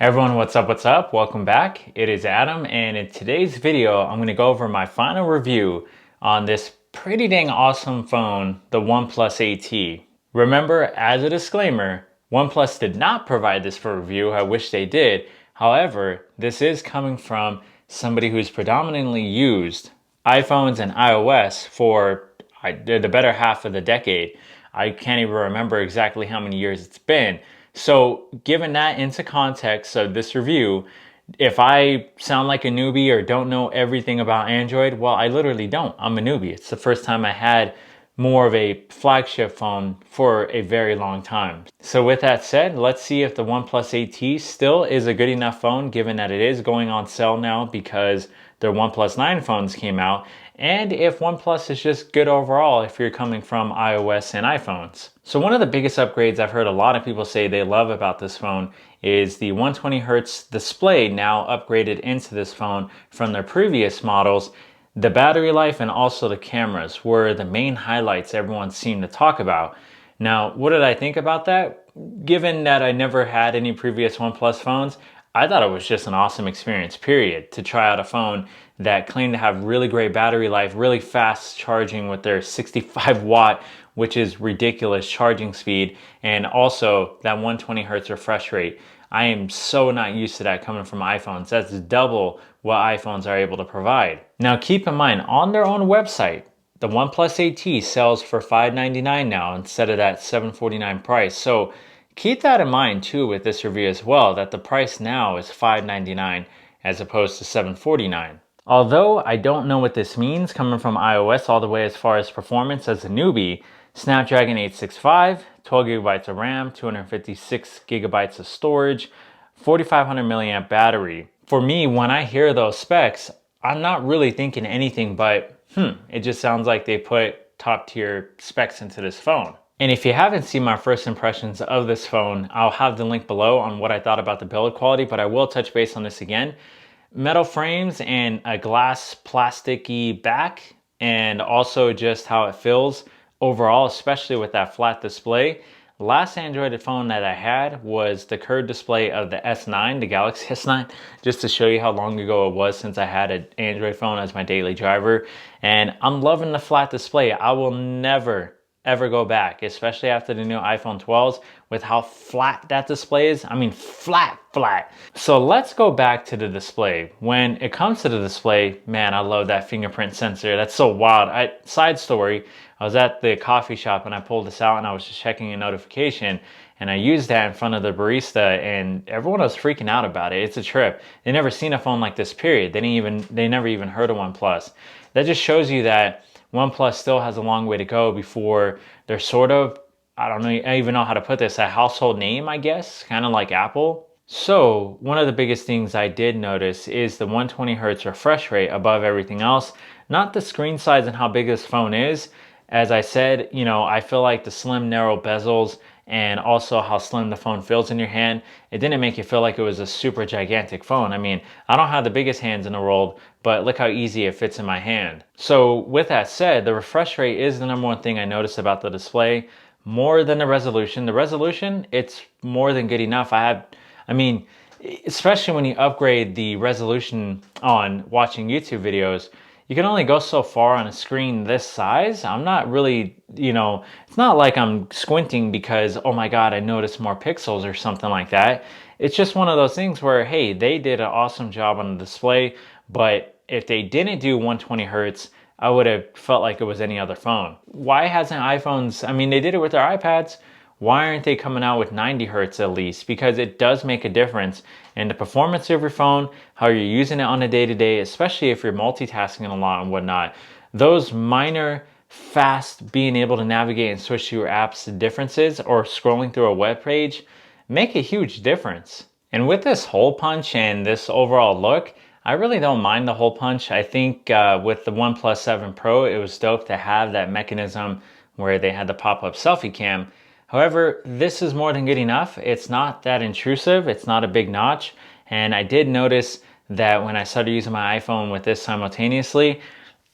Everyone, what's up, what's up? Welcome back. It is Adam, and in today's video, I'm going to go over my final review on this pretty dang awesome phone, the OnePlus 8T. Remember, as a disclaimer, OnePlus did not provide this for review. I wish they did. However, this is coming from somebody who's predominantly used iPhones and iOS for the better half of the decade. I can't even remember exactly how many years it's been. So given that into context of this review, if I sound like a newbie or don't know everything about Android, well, I literally don't. I'm a newbie. It's the first time I had more of a flagship phone for a very long time. So with that said, let's see if the OnePlus 8T still is a good enough phone, given that it is going on sale now because their OnePlus 9 phones came out, and if OnePlus is just good overall if you're coming from iOS and iPhones. So one of the biggest upgrades I've heard a lot of people say they love about this phone is the 120Hz display now upgraded into this phone from their previous models. The battery life and also the cameras were the main highlights everyone seemed to talk about. Now, what did I think about that? Given that I never had any previous OnePlus phones, I thought it was just an awesome experience, period, to try out a phone that claimed to have really great battery life, really fast charging with their 65 watt, which is ridiculous charging speed, and also that 120Hz refresh rate. I am so not used to that coming from iPhones. That's double what iPhones are able to provide. Now keep in mind, on their own website, the OnePlus 8T sells for $599 now instead of that $749 price. So keep that in mind too with this review as well, that the price now is $599 as opposed to $749. Although I don't know what this means coming from iOS all the way as far as performance as a newbie, Snapdragon 865, 12 gigabytes of RAM, 256 gigabytes of storage, 4500 milliamp battery. For me, when I hear those specs, I'm not really thinking anything but, it just sounds like they put top tier specs into this phone. And if you haven't seen my first impressions of this phone, I'll have the link below on what I thought about the build quality, but I will touch base on this again. Metal frames and a glass plasticky back, and also just how it feels overall, especially with that flat display. Last Android phone that I had was the curved display of the S9, the Galaxy S9, just to show you how long ago it was since I had an Android phone as my daily driver. And I'm loving the flat display. I will never ever go back, especially after the new iPhone 12s with how flat that display is. I mean, flat. So let's go back to the display. When it comes to the display, man, I love that fingerprint sensor. That's so wild. Side story, I was at the coffee shop and I pulled this out and I was just checking a notification and I used that in front of the barista and everyone was freaking out about it. It's a trip. They never seen a phone like this, period. They never even heard of OnePlus. That just shows you that OnePlus still has a long way to go before they're sort of, I don't even know how to put this, a household name, I guess, kind of like Apple. So one of the biggest things I did notice is the 120Hz refresh rate above everything else, not the screen size and how big this phone is. As I said, I feel like the slim, narrow bezels and also how slim the phone feels in your hand, it didn't make you feel like it was a super gigantic phone. I mean, I don't have the biggest hands in the world, but look how easy it fits in my hand. So with that said, the refresh rate is the number one thing I noticed about the display, more than the resolution. The resolution, it's more than good enough. I mean, especially when you upgrade the resolution on watching YouTube videos, you can only go so far on a screen this size. I'm not really, it's not like I'm squinting because, oh my God, I noticed more pixels or something like that. It's just one of those things where, hey, they did an awesome job on the display, but if they didn't do 120Hz, I would have felt like it was any other phone. Why hasn't iPhones, I mean, they did it with their iPads. Why aren't they coming out with 90Hz at least? Because it does make a difference in the performance of your phone, how you're using it on a day-to-day, especially if you're multitasking a lot and whatnot. Those minor, fast, being able to navigate and switch to your apps differences or scrolling through a web page make a huge difference. And with this hole punch and this overall look, I really don't mind the hole punch. I think with the OnePlus 7 Pro, it was dope to have that mechanism where they had the pop-up selfie cam. However, this is more than good enough. It's not that intrusive. It's not a big notch. And I did notice that when I started using my iPhone with this simultaneously,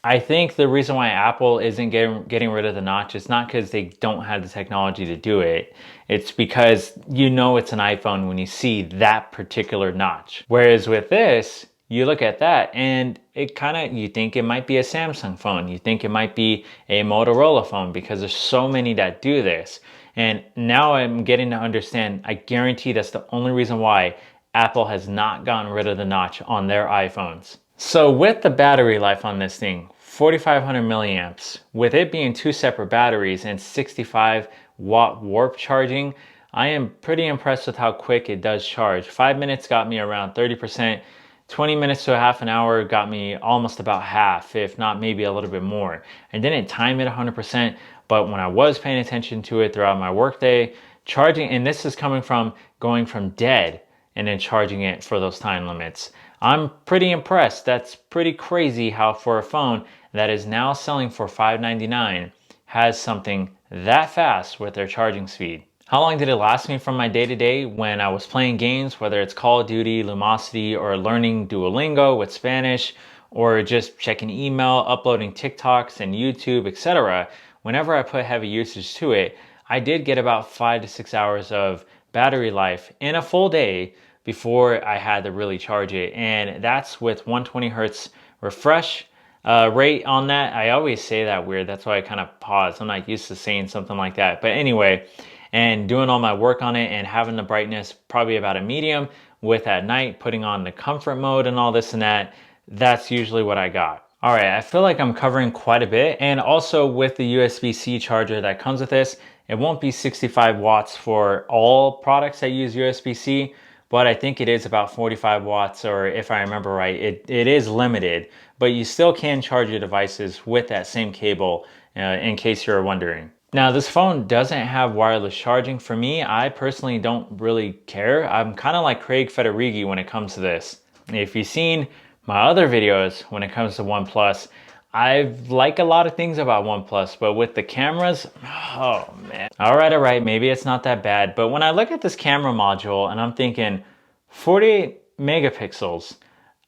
I think the reason why Apple isn't getting rid of the notch is not because they don't have the technology to do it. It's because you know it's an iPhone when you see that particular notch. Whereas with this, you look at that and it kind of, you think it might be a Samsung phone. You think it might be a Motorola phone because there's so many that do this. And now I'm getting to understand, I guarantee that's the only reason why Apple has not gotten rid of the notch on their iPhones. So with the battery life on this thing, 4,500 milliamps, with it being two separate batteries and 65-watt warp charging, I am pretty impressed with how quick it does charge. 5 minutes got me around 30%, 20 minutes to a half an hour got me almost about half, if not maybe a little bit more. I didn't time it 100%, but when I was paying attention to it throughout my workday, charging, and this is coming from going from dead and then charging it for those time limits. I'm pretty impressed. That's pretty crazy how for a phone that is now selling for $599 has something that fast with their charging speed. How long did it last me from my day-to-day when I was playing games, whether it's Call of Duty, Lumosity, or learning Duolingo with Spanish, or just checking email, uploading TikToks and YouTube, etc. Whenever I put heavy usage to it, I did get about 5 to 6 hours of battery life in a full day before I had to really charge it. And that's with 120 hertz refresh rate on that. I always say that weird. That's why I kind of pause. I'm not used to saying something like that. But anyway, and doing all my work on it and having the brightness probably about a medium with at night, putting on the comfort mode and all this and that, that's usually what I got. All right, I feel like I'm covering quite a bit. And also with the USB-C charger that comes with this, it won't be 65 watts for all products that use USB-C, but I think it is about 45 watts, or if I remember right, it is limited, but you still can charge your devices with that same cable in case you're wondering. Now, this phone doesn't have wireless charging. For me, I personally don't really care. I'm kind of like Craig Federighi when it comes to this. If you've seen my other videos when it comes to OnePlus, I like a lot of things about OnePlus, but with the cameras, oh man. All right, maybe it's not that bad. But when I look at this camera module and I'm thinking 48 megapixels,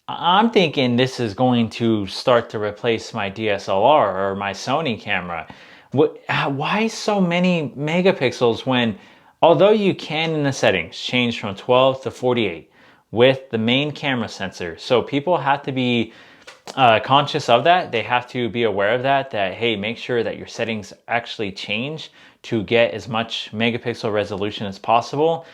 I'm thinking this is going to start to replace my DSLR or my Sony camera. Why so many megapixels when, although you can in the settings change from 12 to 48 with the main camera sensor. So people have to be conscious of that. They have to be aware of that, hey, make sure that your settings actually change to get as much megapixel resolution as possible.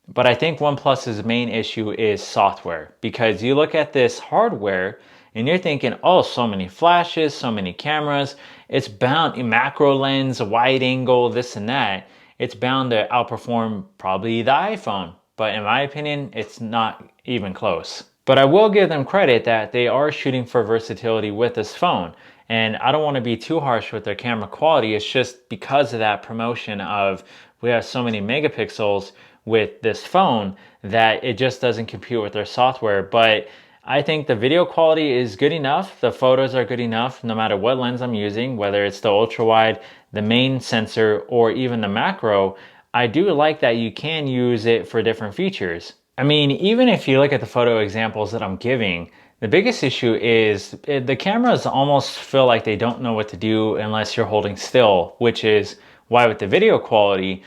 But I think OnePlus's main issue is software, because you look at this hardware and you're thinking, oh, so many flashes, so many cameras, it's bound, macro lens, wide angle, this and that, it's bound to outperform probably the iPhone. But in my opinion, it's not even close. But I will give them credit that they are shooting for versatility with this phone. And I don't want to be too harsh with their camera quality. It's just because of that promotion of we have so many megapixels with this phone that it just doesn't compute with their software. But I think the video quality is good enough. The photos are good enough no matter what lens I'm using, whether it's the ultra wide, the main sensor, or even the macro. I do like that you can use it for different features. I mean, even if you look at the photo examples that I'm giving, the biggest issue is the cameras almost feel like they don't know what to do unless you're holding still, which is why with the video quality,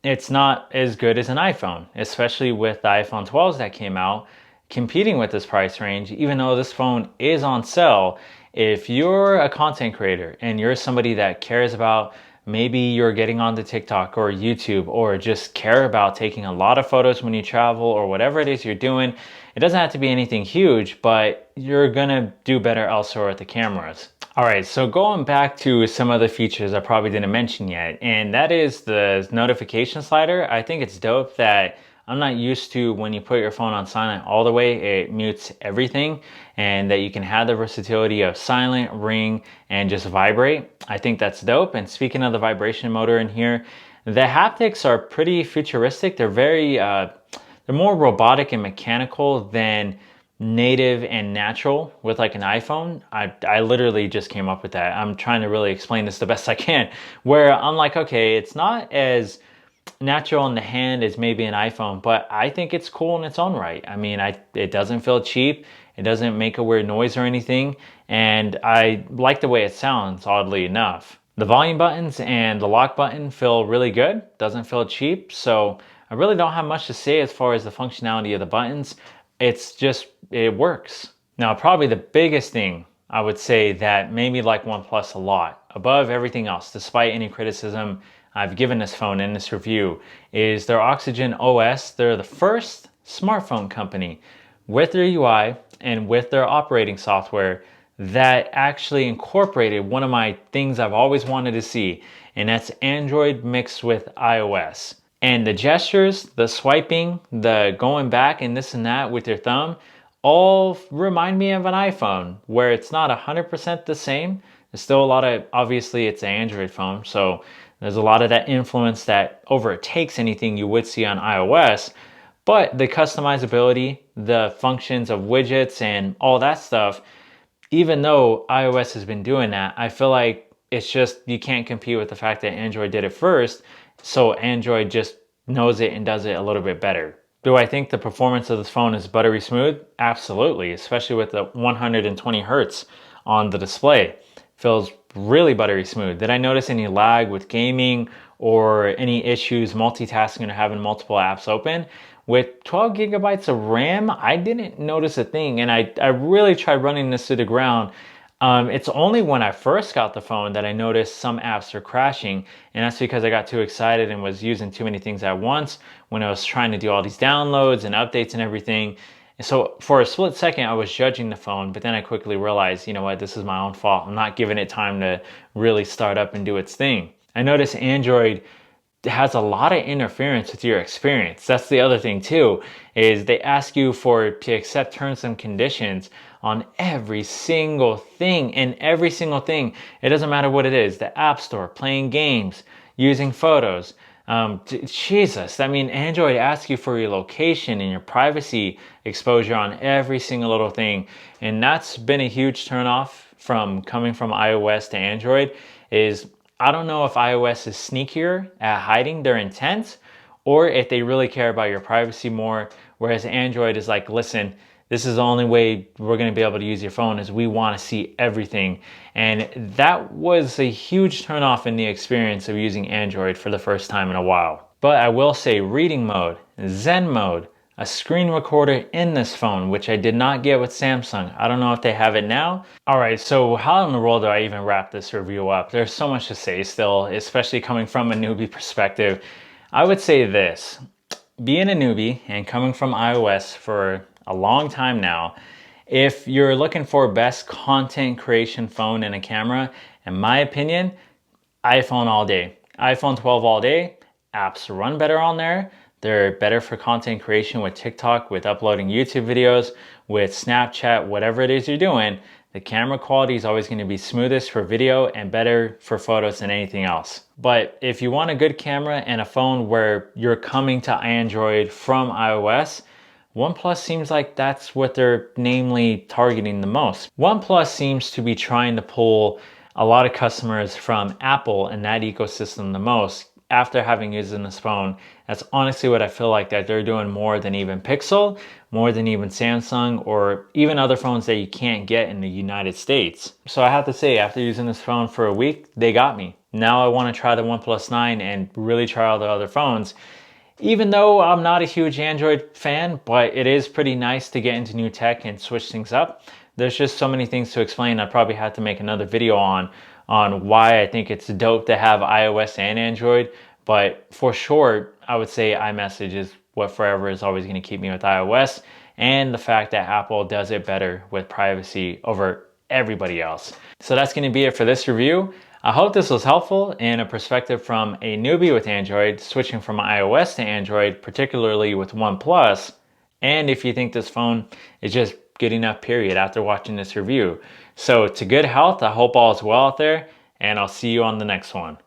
it's not as good as an iPhone, especially with the iPhone 12s that came out, competing with this price range. Even though this phone is on sale, if you're a content creator and you're somebody that cares about, maybe you're getting onto TikTok or YouTube, or just care about taking a lot of photos when you travel or whatever it is you're doing, it doesn't have to be anything huge, but you're gonna do better elsewhere with the cameras. All right, so going back to some of the features I probably didn't mention yet, and that is the notification slider. I think it's dope that I'm not used to when you put your phone on silent all the way, it mutes everything, and that you can have the versatility of silent, ring, and just vibrate. I think that's dope. And speaking of the vibration motor in here, the haptics are pretty futuristic. They're they're more robotic and mechanical than native and natural with like an iPhone. I literally just came up with that. I'm trying to really explain this the best I can, where I'm like, okay, it's not as natural in the hand as maybe an iPhone, but I think it's cool in its own right. I mean, it doesn't feel cheap. It doesn't make a weird noise or anything. And I like the way it sounds, oddly enough. The volume buttons and the lock button feel really good. Doesn't feel cheap. So I really don't have much to say as far as the functionality of the buttons. It's just, it works. Now, probably the biggest thing I would say that made me like OnePlus a lot, above everything else, despite any criticism I've given this phone in this review, is their OxygenOS. They're the first smartphone company with their UI and with their operating software that actually incorporated one of my things I've always wanted to see, and that's Android mixed with iOS. And the gestures, the swiping, the going back and this and that with your thumb, all remind me of an iPhone, where it's not 100% the same. There's still a lot of, obviously it's an Android phone, so there's a lot of that influence that overtakes anything you would see on iOS, but the customizability, the functions of widgets and all that stuff, even though iOS has been doing that, I feel like it's just, you can't compete with the fact that Android did it first, so Android just knows it and does it a little bit better. Do I think the performance of this phone is buttery smooth? Absolutely, especially with the 120 hertz on the display. Feels really buttery smooth. Did I notice any lag with gaming or any issues multitasking or having multiple apps open? With 12 gigabytes of RAM, I didn't notice a thing, and I really tried running this to the ground. It's only when I first got the phone that I noticed some apps are crashing, and that's because I got too excited and was using too many things at once when I was trying to do all these downloads and updates and everything. And so for a split second, I was judging the phone, but then I quickly realized, you know what, this is my own fault. I'm not giving it time to really start up and do its thing. I noticed Android has a lot of interference with your experience. That's the other thing too, is they ask you to accept terms and conditions on every single thing, and every single thing. It doesn't matter what it is, the App Store, playing games, using photos. Jesus, I mean, Android asks you for your location and your privacy exposure on every single little thing. And that's been a huge turnoff from coming from iOS to Android. Is I don't know if iOS is sneakier at hiding their intent, or if they really care about your privacy more, whereas Android is like, listen, this is the only way we're going to be able to use your phone, is we want to see everything. And that was a huge turnoff in the experience of using Android for the first time in a while. But I will say reading mode, Zen mode, a screen recorder in this phone, which I did not get with Samsung. I don't know if they have it now. All right, so how in the world do I even wrap this review up? There's so much to say still, especially coming from a newbie perspective. I would say this, being a newbie and coming from iOS for a long time now, if you're looking for best content creation phone and a camera, in my opinion, iPhone all day. iPhone 12 all day. Apps run better on there. They're better for content creation with TikTok, with uploading YouTube videos, with Snapchat, whatever it is you're doing. The camera quality is always going to be smoothest for video and better for photos than anything else. But if you want a good camera and a phone where you're coming to Android from iOS, OnePlus seems like that's what they're namely targeting the most. OnePlus seems to be trying to pull a lot of customers from Apple and that ecosystem the most. After having used this phone, that's honestly what I feel like that they're doing more than even Pixel, more than even Samsung, or even other phones that you can't get in the United States. So I have to say, after using this phone for a week, they got me. Now I want to try the OnePlus 9 and really try all the other phones. Even though I'm not a huge Android fan, but it is pretty nice to get into new tech and switch things up. There's just so many things to explain. I probably have to make another video on why I think it's dope to have iOS and Android. But for sure, I would say iMessage is what forever is always going to keep me with iOS, and the fact that Apple does it better with privacy over everybody else. So that's going to be it for this review. I hope this was helpful in a perspective from a newbie with Android, switching from iOS to Android, particularly with OnePlus. And if you think this phone is just good enough, period, after watching this review. So to good health, I hope all is well out there, and I'll see you on the next one.